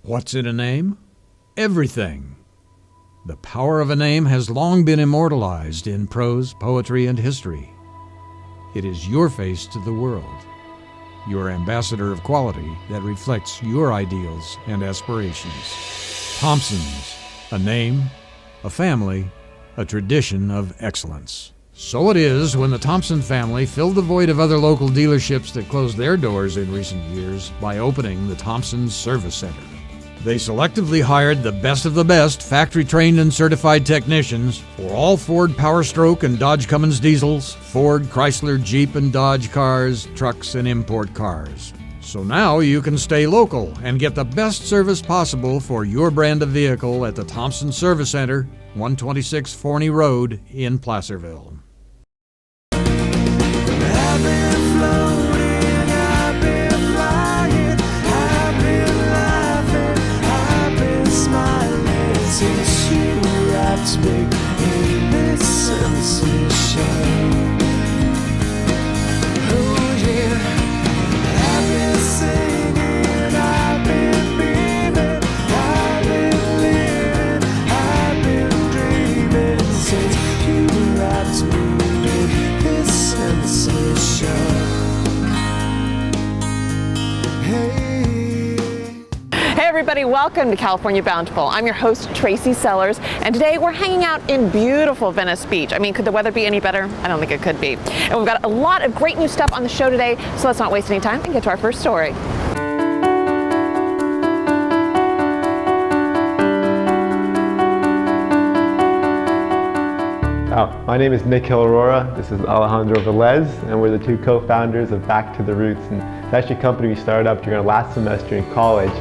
What's in a name? Everything. The power of a name has long been immortalized in prose, poetry, and history. It is your face to the world, your ambassador of quality that reflects your ideals and aspirations. Thompson's, a name, a family, a tradition of excellence. So it is when the Thompson family filled the void of other local dealerships that closed their doors in recent years by opening the Thompson Service Center. They selectively hired the best of the best factory-trained and certified technicians for all Ford Power Stroke and Dodge Cummins diesels, Ford, Chrysler, Jeep, and Dodge cars, trucks, and import cars. So now you can stay local and get the best service possible for your brand of vehicle at the Thompson Service Center, 126 Forney Road in Placerville. Since you wrapped me in this sensation. Oh yeah, I've been singing, I've been beaming, I've been living, I've been dreaming. Since you wrapped me in this sensation. Hey everybody, welcome to California Bountiful. I'm your host, Tracy Sellers, and today we're hanging out in beautiful Venice Beach. I mean, could the weather be any better? I don't think it could be. And we've got a lot of great new stuff on the show today, so let's not waste any time and get to our first story. My name is Nick Aurora. This is Alejandro Velez, and we're the two co-founders of Back to the Roots. And it's actually a company we started up during our last semester in college.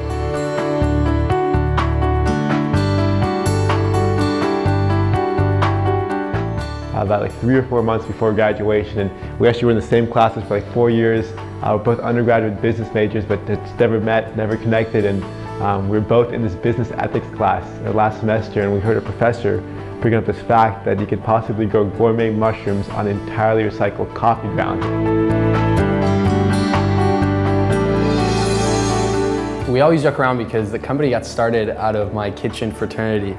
About like 3 or 4 months before graduation, and we actually were in the same classes for like 4 years. We're both undergraduate business majors, but it's never met, never connected, and we were both in this business ethics class our last semester, and we heard a professor bring up this fact that you could possibly grow gourmet mushrooms on entirely recycled coffee grounds. We always joke around because the company got started out of my kitchen fraternity.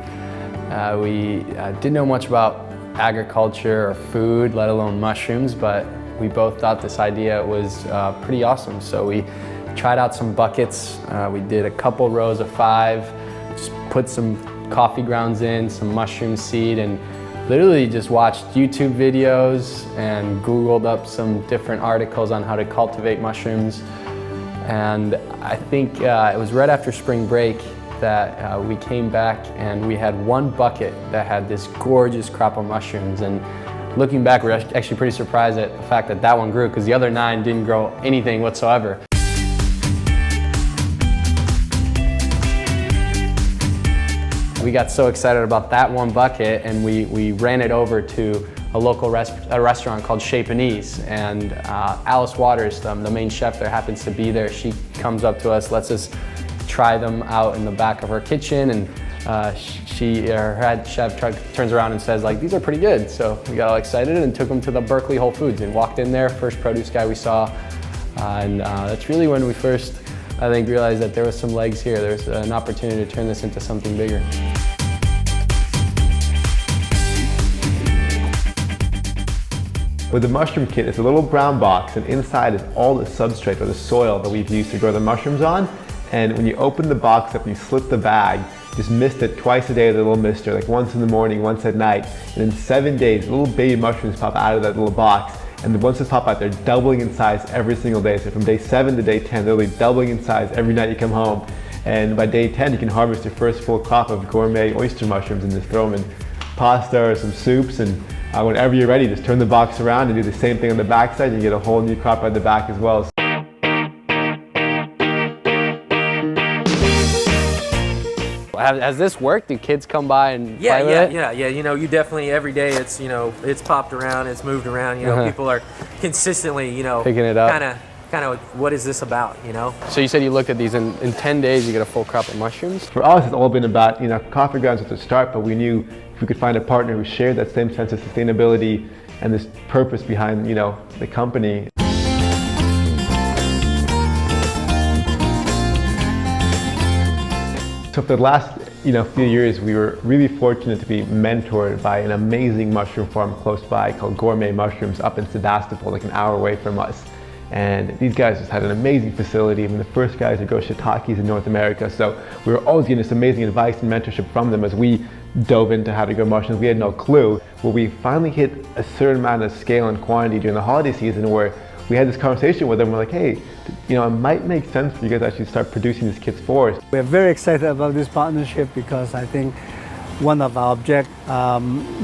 We didn't know much about agriculture or food, let alone mushrooms, but we both thought this idea was pretty awesome. So we tried out some buckets. We did a couple rows of 5, just put some coffee grounds in, some mushroom seed, and literally just watched YouTube videos and Googled up some different articles on how to cultivate mushrooms. And I think it was right after spring break that we came back and we had one bucket that had this gorgeous crop of mushrooms. And looking back, we're actually pretty surprised at the fact that that one grew, because the other 9 didn't grow anything whatsoever. We got so excited about that one bucket, and we ran it over to a local restaurant called Chez Panisse, and Alice Waters, the main chef there, happens to be there. She comes up to us, lets us try them out in the back of her kitchen, and her head chef turns around and says, like, these are pretty good. So we got all excited and took them to the Berkeley Whole Foods and walked in there, first produce guy we saw, and that's really when we first, I think, realized that there was some legs here. There's an opportunity to turn this into something bigger. With the mushroom kit, it's a little brown box, and inside is all the substrate or the soil that we've used to grow the mushrooms on. And when you open the box up and you slip the bag, just mist it twice a day with a little mister, like once in the morning, once at night. And in 7 days, little baby mushrooms pop out of that little box. And once they pop out, they're doubling in size every single day. So from day 7 to day 10, they'll be doubling in size every night you come home. And by day 10, you can harvest your first full crop of gourmet oyster mushrooms and just throw them in pasta or some soups. And whenever you're ready, just turn the box around and do the same thing on the back side, and you get a whole new crop at the back as well. Has this worked? Do kids come by and play with it? Yeah. You know, you definitely, every day it's, you know, it's popped around, it's moved around, you know, people are consistently, you know, picking it up. Kind of, what is this about, you know? So you said you looked at these, in 10 days you get a full crop of mushrooms? For us, it's all been about, you know, coffee grounds at the start, but we knew if we could find a partner who shared that same sense of sustainability and this purpose behind, you know, the company. So for the last few years, we were really fortunate to be mentored by an amazing mushroom farm close by called Gourmet Mushrooms up in Sebastopol, like an hour away from us. And these guys just had an amazing facility. I mean, the first guys to grow shiitakes in North America. So we were always getting this amazing advice and mentorship from them as we dove into how to grow mushrooms. We had no clue. Well, we finally hit a certain amount of scale and quantity during the holiday season where we had this conversation with them. We're like, hey, it might make sense for you guys to actually start producing these kits for us. We're very excited about this partnership because I think one of our objectives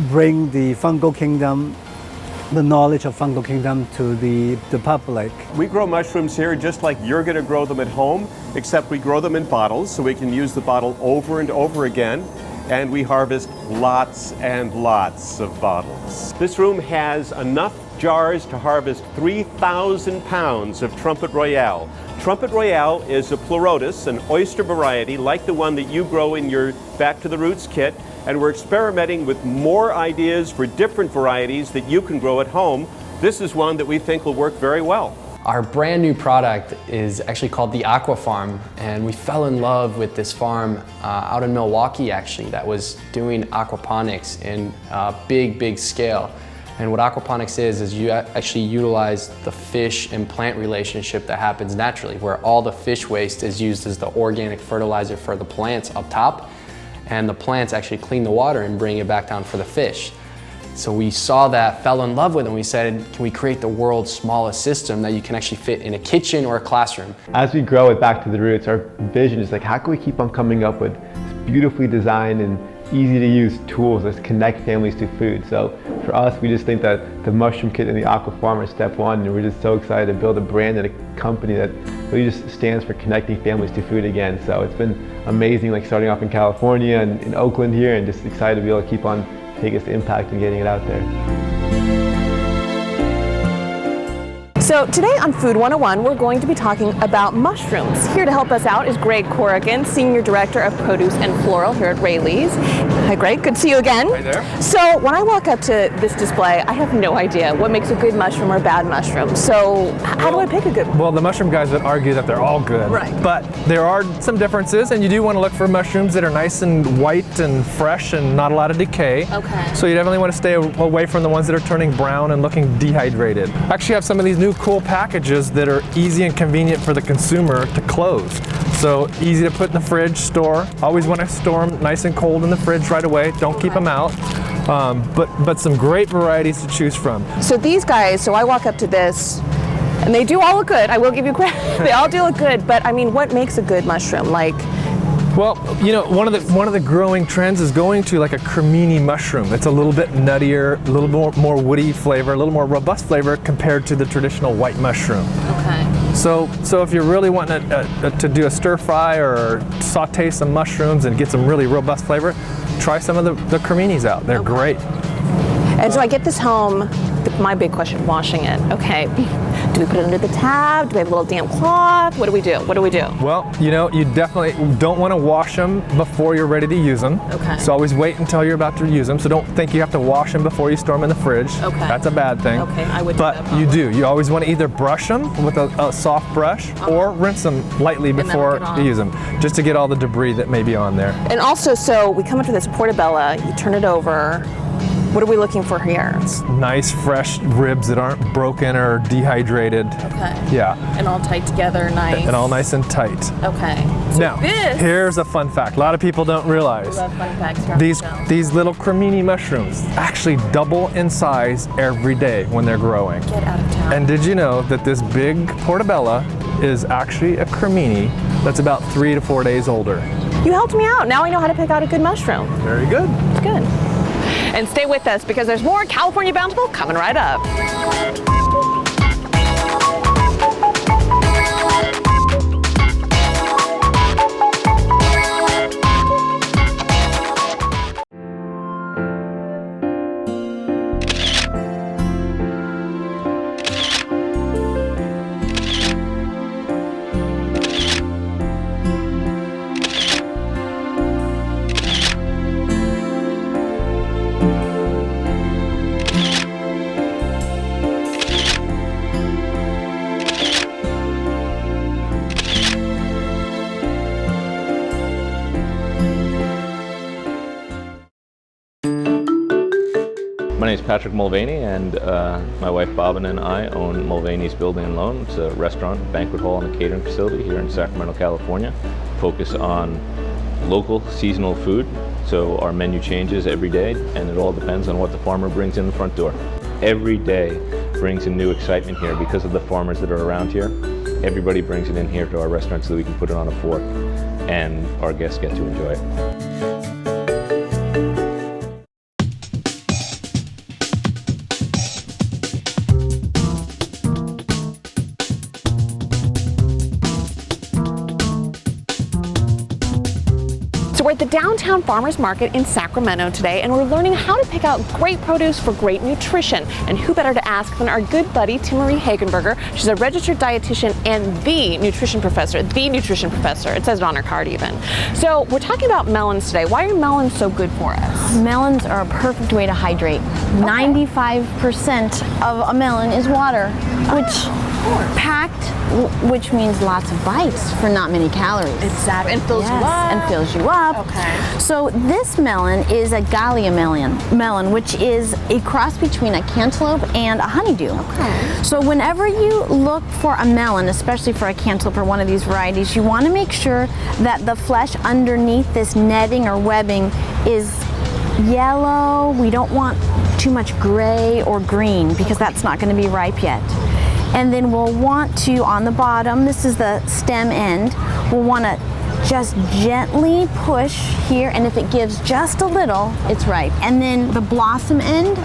bring the fungal kingdom, the knowledge of fungal kingdom to the public. We grow mushrooms here just like you're going to grow them at home, except we grow them in bottles so we can use the bottle over and over again. And we harvest lots and lots of bottles. This room has enough jars to harvest 3,000 pounds of Trumpet Royale. Trumpet Royale is a pleurotus, an oyster variety like the one that you grow in your Back to the Roots kit, and we're experimenting with more ideas for different varieties that you can grow at home. This is one that we think will work very well. Our brand new product is actually called the Aqua Farm, and we fell in love with this farm out in Milwaukee actually that was doing aquaponics in big scale. And what aquaponics is you actually utilize the fish and plant relationship that happens naturally, where all the fish waste is used as the organic fertilizer for the plants up top, and the plants actually clean the water and bring it back down for the fish. So we saw that, fell in love with it, and we said, can we create the world's smallest system that you can actually fit in a kitchen or a classroom? As we grow it Back to the Roots, our vision is like, how can we keep on coming up with beautifully designed and easy to use tools that connect families to food? So for us, we just think that the mushroom kit and the Aqua Farm are step one, and we're just so excited to build a brand and a company that really just stands for connecting families to food again. So it's been amazing, like starting off in California and in Oakland here, and just excited to be able to keep on taking its impact and getting it out there. So today on Food 101, we're going to be talking about mushrooms. Here to help us out is Greg Corrigan, Senior Director of Produce and Floral here at Rayleigh's. Hi Greg, good to see you again. Hi there. So when I walk up to this display, I have no idea what makes a good mushroom or a bad mushroom. So how do I pick a good one? Well, the mushroom guys would argue that they're all good. Right. But there are some differences, and you do want to look for mushrooms that are nice and white and fresh and not a lot of decay. Okay. So you definitely want to stay away from the ones that are turning brown and looking dehydrated. I actually have some of these new cool packages that are easy and convenient for the consumer to close. So easy to put in the fridge, store. Always want to store them nice and cold in the fridge right away. Don't keep them out. But some great varieties to choose from. So these guys, so I walk up to this, and they do all look good. I will give you credit. They all do look good, but I mean, what makes a good mushroom? Like, well, one of the growing trends is going to like a cremini mushroom. It's a little bit nuttier, a little more woody flavor, a little more robust flavor compared to the traditional white mushroom. okay. So if you're really wanting to do a stir fry or saute some mushrooms and get some really robust flavor, try some of the creminis out. They're great. And so I get this home, my big question, washing it. Okay, do we put it under the tab? Do we have a little damp cloth? What do we do? Well, you definitely don't want to wash them before you're ready to use them. Okay. So always wait until you're about to use them. So don't think you have to wash them before you store them in the fridge. Okay. That's a bad thing. Okay, I would do But that probably. you do. You always want to either brush them with a soft brush or rinse them lightly then before get off. you use them, just to get all the debris that may be on there. And also, so we come up to this portobello, you turn it over. What are we looking for here? Nice, fresh ribs that aren't broken or dehydrated. Okay. Yeah. And all tight together, nice. And all nice and tight. Okay. So Now, this, here's a fun fact. A lot of people don't realize. I love fun facts here on the show. These little cremini mushrooms actually double in size every day when they're growing. Get out of town. And did you know that this big portobello is actually a cremini that's about 3 to 4 days older? You helped me out. Now I know how to pick out a good mushroom. Very good. It's good. And stay with us because there's more California Bountiful coming right up. My name is Patrick Mulvaney, and my wife Bobbin and I own Mulvaney's Building and Loan. It's a restaurant, banquet hall, and a catering facility here in Sacramento, California. Focus on local, seasonal food. So our menu changes every day, and it all depends on what the farmer brings in the front door. Every day brings a new excitement here because of the farmers that are around here. Everybody brings it in here to our restaurant so that we can put it on a fork, and our guests get to enjoy it. So we're at the downtown farmers market in Sacramento today, and we're learning how to pick out great produce for great nutrition. And who better to ask than our good buddy Timmerie Hagenberger. She's a registered dietitian and the nutrition professor. It says it on her card even. So we're talking about melons today. Why are melons so good for us? Melons are a perfect way to hydrate. 95% of a melon is water, which means lots of bites for not many calories. Exactly, and fills you up. And fills you up. Okay. So this melon is a Gallia melon, which is a cross between a cantaloupe and a honeydew. Okay. So whenever you look for a melon, especially for a cantaloupe or one of these varieties, you want to make sure that the flesh underneath this netting or webbing is yellow. We don't want too much gray or green because that's not going to be ripe yet. And then we'll want to, on the bottom, this is the stem end, we'll want to just gently push here, and if it gives just a little, it's ripe. And then the blossom end,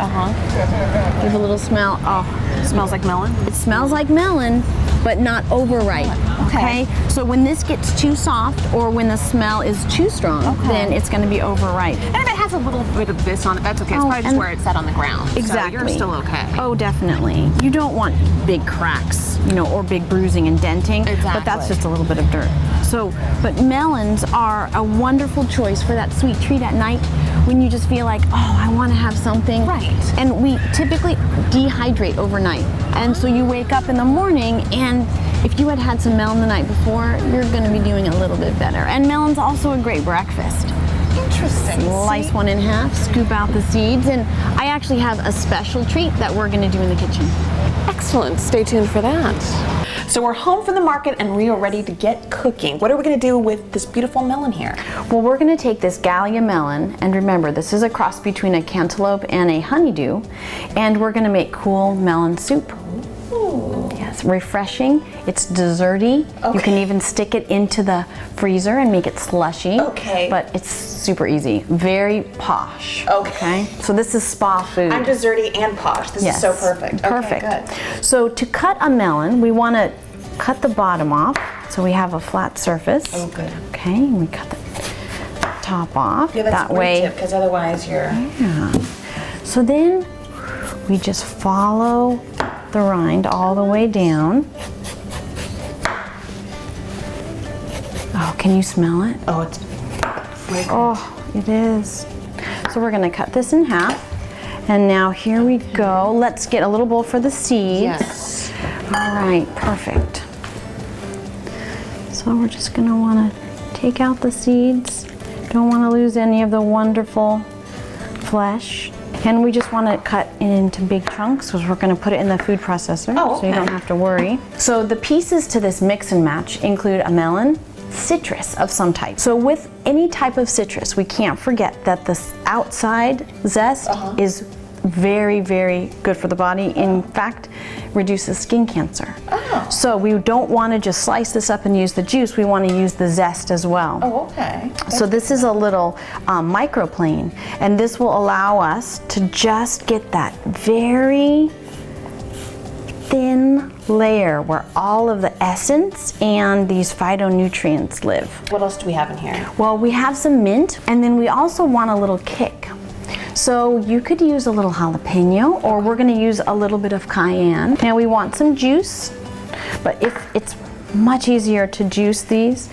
give a little smell. Oh, it smells like melon? It smells like melon, but not overripe. Okay. So when this gets too soft or when the smell is too strong, then it's going to be overripe. And if it has a little bit of this on it, that's okay. It's probably just where it's set on the ground. Exactly. So you're still okay. Oh, definitely. You don't want big cracks, or big bruising and denting. Exactly. But that's just a little bit of dirt. So, but melons are a wonderful choice for that sweet treat at night when you just feel like, oh, I want to have something. Right. And we typically dehydrate overnight. And so you wake up in the morning, and if you had some melon the night before, you're going to be doing a little bit better. And melon's also a great breakfast. Interesting. Slice one in half, scoop out the seeds, and I actually have a special treat that we're going to do in the kitchen. Excellent. Stay tuned for that. So we're home from the market and we are ready to get cooking. What are we going to do with this beautiful melon here? Well, we're going to take this Gallia melon, and remember, this is a cross between a cantaloupe and a honeydew, and we're going to make cool melon soup. Ooh. Yes, refreshing. It's desserty. You can even stick it into the freezer and make it slushy. Okay. But it's super easy. Very posh. Okay. So this is spa food. I'm desserty and posh. This is so perfect. Perfect. Okay, good. So to cut a melon, we want to cut the bottom off so we have a flat surface. Oh, good. Okay, and we cut the top off. Yeah, that's that a great way. tip, because otherwise you're... Yeah. So then we just follow the rind all the way down. Oh, can you smell it? Oh, it's fragrant. Oh, it is. So we're going to cut this in half. And now here we go. Let's get a little bowl for the seeds. Yes. All right, perfect. So we're just going to want to take out the seeds. Don't want to lose any of the wonderful flesh. And we just want to cut it into big chunks because we're going to put it in the food processor, so you don't have to worry. So the pieces to this mix and match include a melon, citrus of some type. So with any type of citrus, we can't forget that the outside zest is very, very good for the body. In fact, reduces skin cancer. So we don't want to just slice this up and use the juice. We want to use the zest as well. Oh, okay. So this is a little microplane, and this will allow us to just get that very thin layer where all of the essence and these phytonutrients live. What else do we have in here? Well, we have some mint, and then we also want a little kick. So you could use a little jalapeno, or we're going to use a little bit of cayenne. Now we want some juice, but if it's much easier to juice these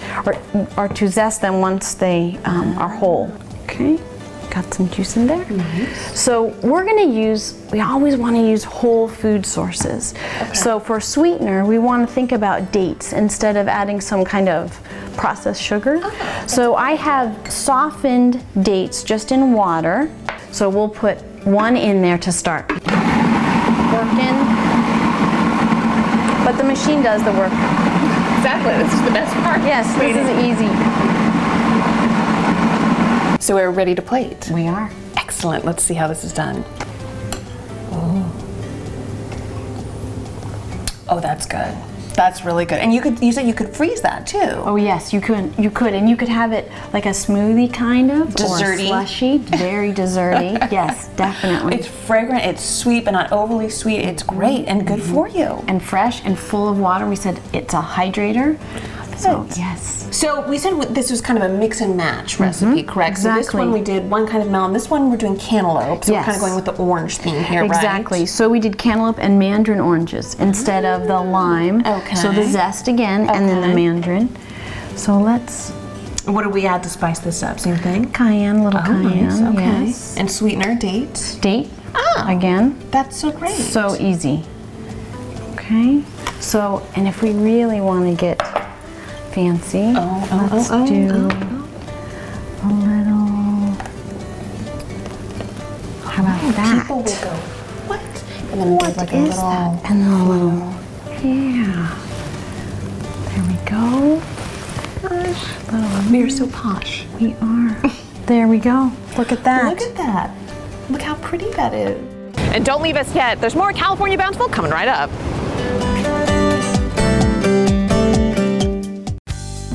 or to zest them once they are whole. Okay, got some juice in there. So we're going to use, we always want to use whole food sources. So for sweetener, we want to think about dates instead of adding some kind of processed sugar. So I have softened dates just in water. So we'll put one in there to start. Working, but the machine does the work. Exactly, this is the best part. Yes, this is easy. So we're ready to plate. We are. Excellent, let's see how this is done. Oh, that's good. That's really good. And you said you could freeze that too. Oh yes, you could, and you could have it like a smoothie kind of, Desserty. or slushy, very desserty. Yes, definitely. It's fragrant, it's sweet, but not overly sweet. It's great and good for you. And fresh and full of water. We said it's a hydrator. So yes. So we said this was kind of a mix and match recipe, correct? Exactly. So this one we did one kind of melon. This one we're doing cantaloupe. So Yes. we're kind of going with the orange theme here, Exactly. right? So we did cantaloupe and mandarin oranges instead of the lime. Okay. So the zest again, and then the Okay. mandarin. So let's What do we add to spice this up? Same thing? cayenne, little cayenne. Nice. Okay. Yes. And sweetener, dates. Date. Ah. Again. That's so great. So easy. Okay. So, and if we really want to get fancy, let's do a little. How about that? People will go, what? And then What like is a little, that? And a little. Yeah. There we go. we are so posh. We are. There we go. Look at that. Look at that. Look how pretty that is. And don't leave us yet. There's more California Bountiful coming right up.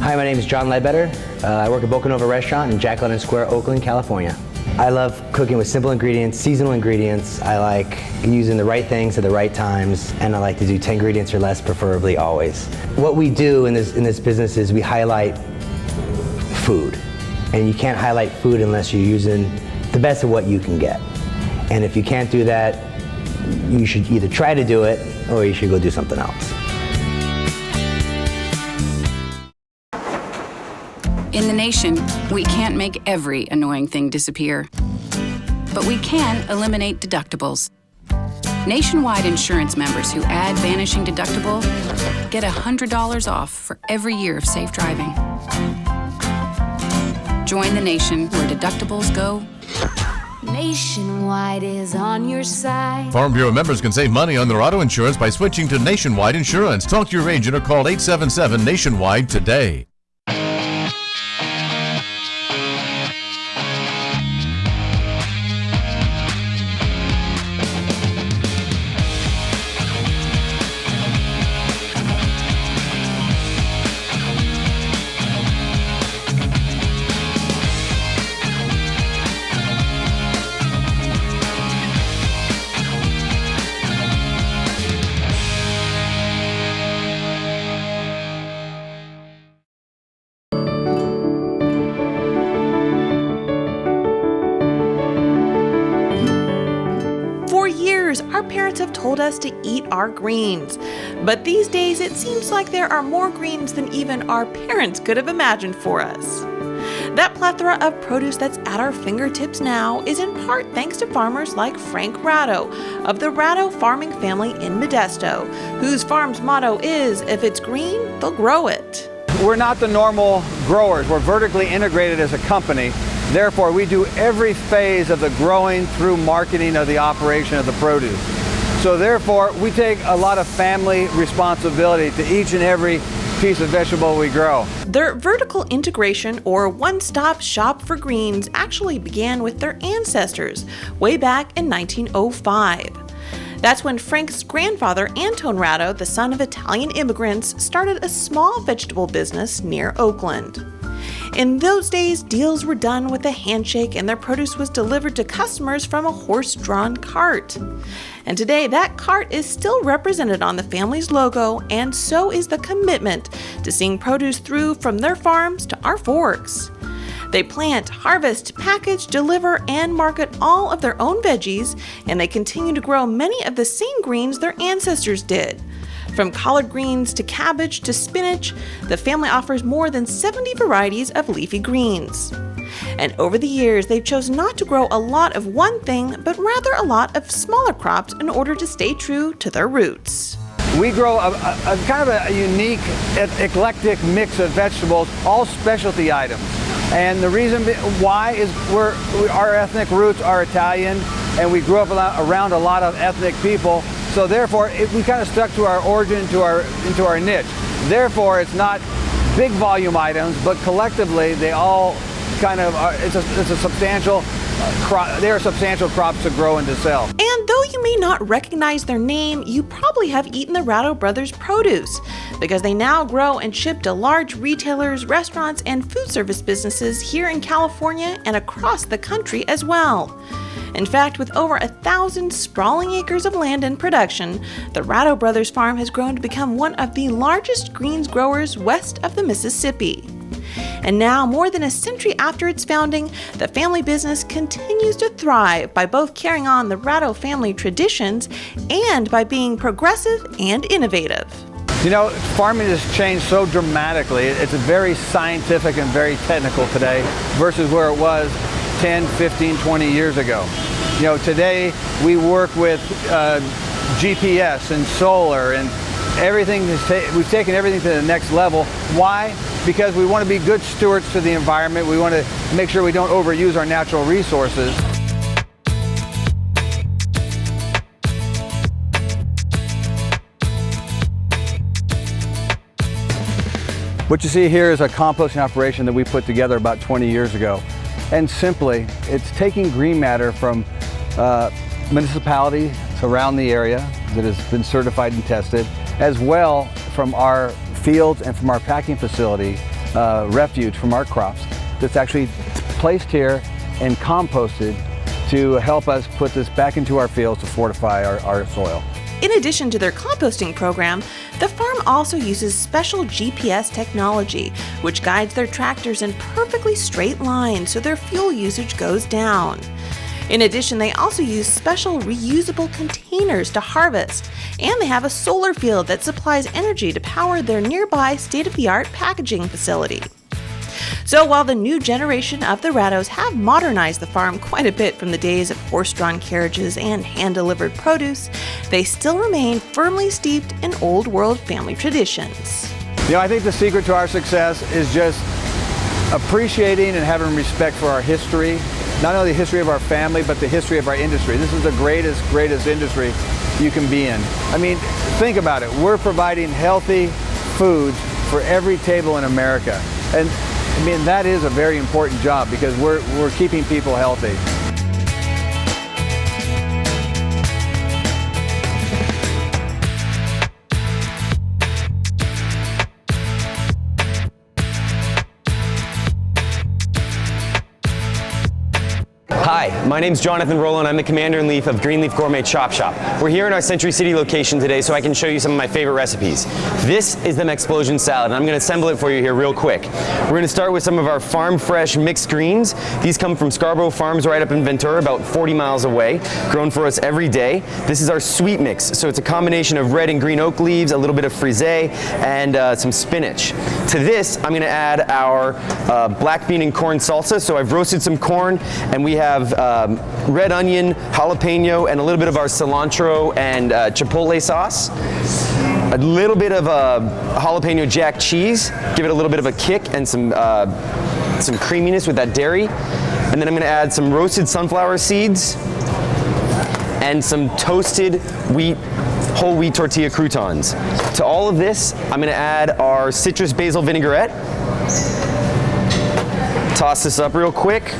Hi, my name is John Ledbetter. I work at Boca Nova Restaurant in Jack London Square, Oakland, California. I love cooking with simple ingredients, seasonal ingredients. I like using the right things at the right times, and I like to do 10 ingredients or less, preferably always. What we do in this business is we highlight food. And you can't highlight food unless you're using the best of what you can get. And if you can't do that, you should either try to do it or you should go do something else. In the nation, we can't make every annoying thing disappear, but we can eliminate deductibles. Nationwide insurance members who add Vanishing Deductible get $100 off for every year of safe driving. Join the nation where deductibles go. Nationwide is on your side. Farm Bureau members can save money on their auto insurance by switching to Nationwide Insurance. Talk to your agent or call 877-NATIONWIDE today. Our parents have told us to eat our greens, but these days it seems like there are more greens than even our parents could have imagined for us. That plethora of produce that's at our fingertips now is in part thanks to farmers like Frank Ratto of the Ratto farming family in Modesto, whose farm's motto is, if it's green, they'll grow it. We're not the normal growers. We're vertically integrated as a company. Therefore, we do every phase of the growing through marketing of the operation of the produce. So therefore, we take a lot of family responsibility to each and every piece of vegetable we grow. Their vertical integration, or one-stop shop for greens, actually began with their ancestors way back in 1905. That's when Frank's grandfather, Anton Ratto, the son of Italian immigrants, started a small vegetable business near Oakland. In those days, deals were done with a handshake and their produce was delivered to customers from a horse-drawn cart. And today, that cart is still represented on the family's logo, and so is the commitment to seeing produce through from their farms to our forks. They plant, harvest, package, deliver, and market all of their own veggies, and they continue to grow many of the same greens their ancestors did. From collard greens to cabbage to spinach, the family offers more than 70 varieties of leafy greens. And over the years, they've chosen not to grow a lot of one thing, but rather a lot of smaller crops in order to stay true to their roots. We grow a kind of a unique, eclectic mix of vegetables, all specialty items. And the reason why is our ethnic roots are Italian, and we grew up around a lot of ethnic people. So therefore, we kind of stuck to our origin, into our niche. Therefore, it's not big volume items, but collectively they all kind of are, it's a substantial crop. They are substantial crops to grow and to sell. And though you may not recognize their name, you probably have eaten the Dorado Brothers produce, because they now grow and ship to large retailers, restaurants, and food service businesses here in California and across the country as well. In fact, with over 1,000 sprawling acres of land in production, the Dorado Brothers farm has grown to become one of the largest greens growers west of the Mississippi. And now, more than a century after its founding, the family business continues to thrive by both carrying on the Dorado family traditions and by being progressive and innovative. You know, farming has changed so dramatically. It's very scientific and very technical today versus where it was 10, 15, 20 years ago. You know, today we work with GPS and solar, and everything we've taken everything to the next level. Why? Because we want to be good stewards to the environment. We want to make sure we don't overuse our natural resources. What you see here is a composting operation that we put together about 20 years ago. And simply, it's taking green matter from municipalities around the area that has been certified and tested, as well from our fields and from our packing facility, refuge from our crops, that's actually placed here and composted to help us put this back into our fields to fortify our soil. In addition to their composting program, the farm also uses special GPS technology, which guides their tractors in perfectly straight lines so their fuel usage goes down. In addition, they also use special reusable containers to harvest, and they have a solar field that supplies energy to power their nearby state-of-the-art packaging facility. So while the new generation of the Dorados have modernized the farm quite a bit from the days of horse-drawn carriages and hand-delivered produce, they still remain firmly steeped in old-world family traditions. You know, I think the secret to our success is just appreciating and having respect for our history, not only the history of our family, but the history of our industry. This is the greatest industry you can be in. I mean, think about it. We're providing healthy foods for every table in America. And I mean, that is a very important job because we're keeping people healthy. Hi, my name's Jonathan Rowland. I'm the Commander-in-Chief of Greenleaf Gourmet Chop Shop. We're here in our Century City location today so I can show you some of my favorite recipes. This is the Mexplosion Salad, and I'm going to assemble it for you here real quick. We're going to start with some of our farm-fresh mixed greens. These come from Scarborough Farms right up in Ventura, about 40 miles away, grown for us every day. This is our sweet mix, so it's a combination of red and green oak leaves, a little bit of frisee, and some spinach. To this, I'm going to add our black bean and corn salsa. So I've roasted some corn, and we have red onion, jalapeno, and a little bit of our cilantro and chipotle sauce. A little bit of jalapeno jack cheese, give it a little bit of a kick, and some creaminess with that dairy. And then I'm going to add some roasted sunflower seeds and some toasted whole wheat tortilla croutons. To all of this, I'm going to add our citrus basil vinaigrette. Toss this up real quick.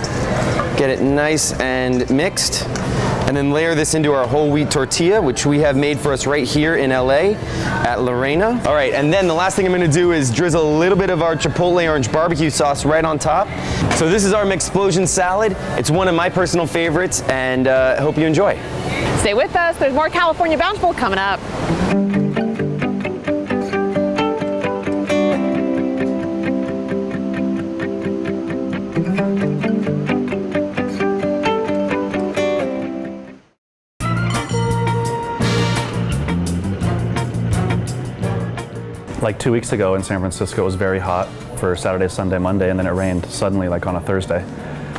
Get it nice and mixed, and then layer this into our whole wheat tortilla, which we have made for us right here in LA at Lorena. All right, and then the last thing I'm gonna do is drizzle a little bit of our chipotle orange barbecue sauce right on top. So this is our Mexplosion Salad. It's one of my personal favorites, and I hope you enjoy. Stay with us, there's more California Bountiful coming up. Like 2 weeks ago in San Francisco, it was very hot for Saturday, Sunday, Monday, and then it rained suddenly like on a Thursday.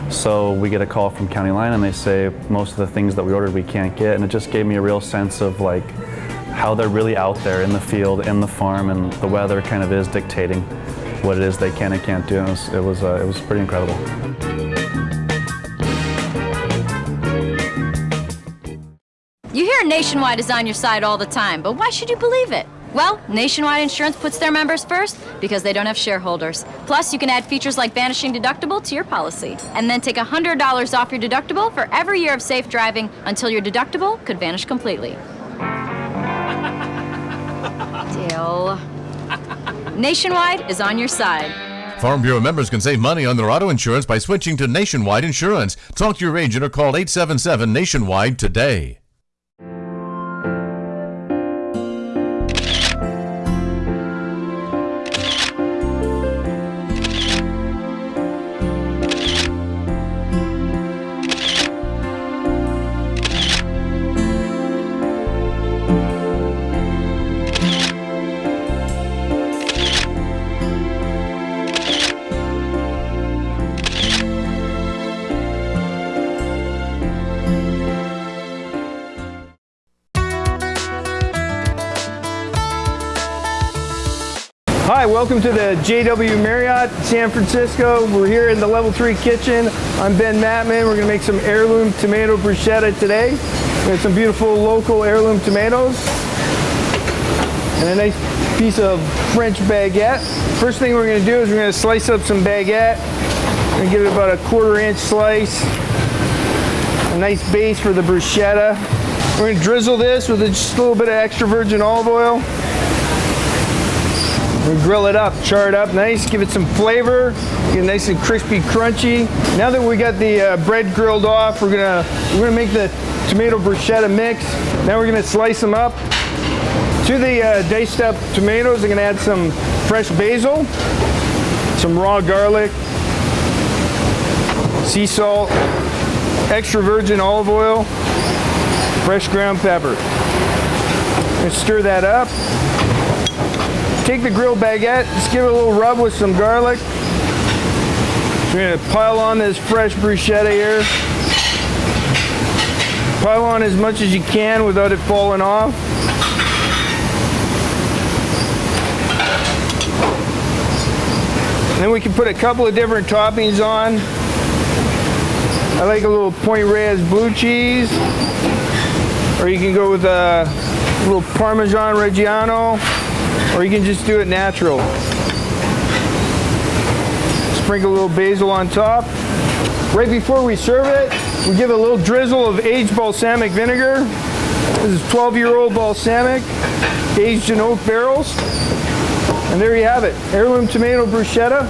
So we get a call from County Line and they say most of the things that we ordered we can't get, and it just gave me a real sense of like how they're really out there in the field, in the farm, and the weather kind of is dictating what it is they can and can't do. And it was pretty incredible. You hear Nationwide is on your side all the time, but why should you believe it? Well, Nationwide Insurance puts their members first because they don't have shareholders. Plus, you can add features like vanishing deductible to your policy, and then take $100 off your deductible for every year of safe driving until your deductible could vanish completely. Deal. Nationwide is on your side. Farm Bureau members can save money on their auto insurance by switching to Nationwide Insurance. Talk to your agent or call 877-NATIONWIDE today. Hi, welcome to the JW Marriott San Francisco. We're here in the level 3 kitchen. I'm Ben Mattman. We're gonna make some heirloom tomato bruschetta today. We have some beautiful local heirloom tomatoes and a nice piece of French baguette. First thing we're gonna do is we're gonna slice up some baguette. We're gonna give it about a 1/4 inch slice. A nice base for the bruschetta. We're gonna drizzle this with just a little bit of extra virgin olive oil. We grill it up, char it up nice, give it some flavor, get it nice and crispy, crunchy. Now that we got the bread grilled off, we're gonna make the tomato bruschetta mix. Now we're gonna slice them up. To the diced up tomatoes, I'm gonna add some fresh basil, some raw garlic, sea salt, extra virgin olive oil, fresh ground pepper. I'm gonna stir that up. Take the grilled baguette, just give it a little rub with some garlic. We're gonna pile on this fresh bruschetta here. Pile on as much as you can without it falling off. And then we can put a couple of different toppings on. I like a little Point Reyes blue cheese, or you can go with a little Parmesan Reggiano, or you can just do it natural. Sprinkle a little basil on top. Right before we serve it, we give it a little drizzle of aged balsamic vinegar. This is 12-year-old balsamic, aged in oak barrels. And there you have it, heirloom tomato bruschetta.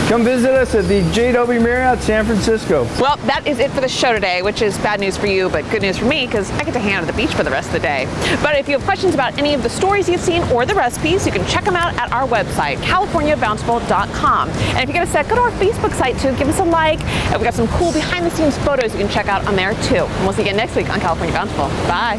Come visit us at the JW Marriott San Francisco. Well, that is it for the show today, which is bad news for you, but good news for me, because I get to hang out at the beach for the rest of the day. But if you have questions about any of the stories you've seen or the recipes, you can check them out at our website, CaliforniaBountiful.com. And if you get a sec, go to our Facebook site too, give us a like. And we've got some cool behind-the-scenes photos you can check out on there too. And we'll see you again next week on California Bountiful. Bye.